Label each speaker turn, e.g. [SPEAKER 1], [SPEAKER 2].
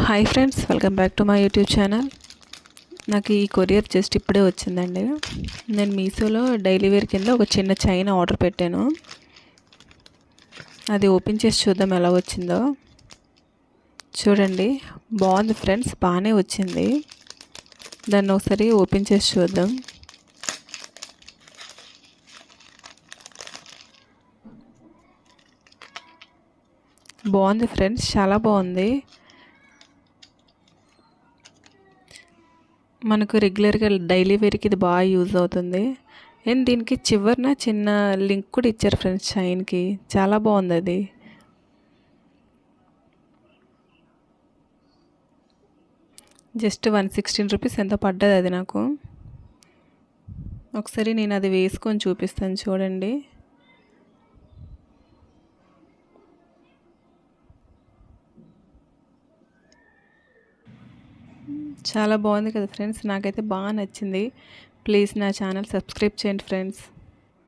[SPEAKER 1] Hi friends, welcome back to my YouTube channel. నాకు ఈ courier just ఇప్పుడే వచ్చిందండి. నేను మీషోలో డైలీ వేర్ కింద ఒక చిన్న చైన్ ఆర్డర్ పెట్టాను. అది ఓపెన్ చేసి చూద్దాం ఎలా వచ్చిందో. చూడండి, బాగుంది ఫ్రెండ్స్, బాగానే వచ్చింది. దాన్ని ఒకసారి ఓపెన్ చేసి చూద్దాం. బాగుంది ఫ్రెండ్స్, చాలా బాగుంది. మనకు రెగ్యులర్గా డైలీ వేర్కి ఇది బాగా యూజ్ అవుతుంది. అండ్ దీనికి చివరిన చిన్న లింక్ కూడా ఇచ్చారు ఫ్రెండ్స్ చైన్కి. చాలా బాగుంది అది. జస్ట్ 116 రూపీస్ ఎంతో పడ్డది అది నాకు. ఒకసారి నేను అది వేసుకొని చూపిస్తాను చూడండి. చాలా బాగుంది కదా ఫ్రెండ్స్, నాకైతే బాగా నచ్చింది. ప్లీజ్ నా ఛానల్ సబ్స్క్రైబ్ చేయండి ఫ్రెండ్స్.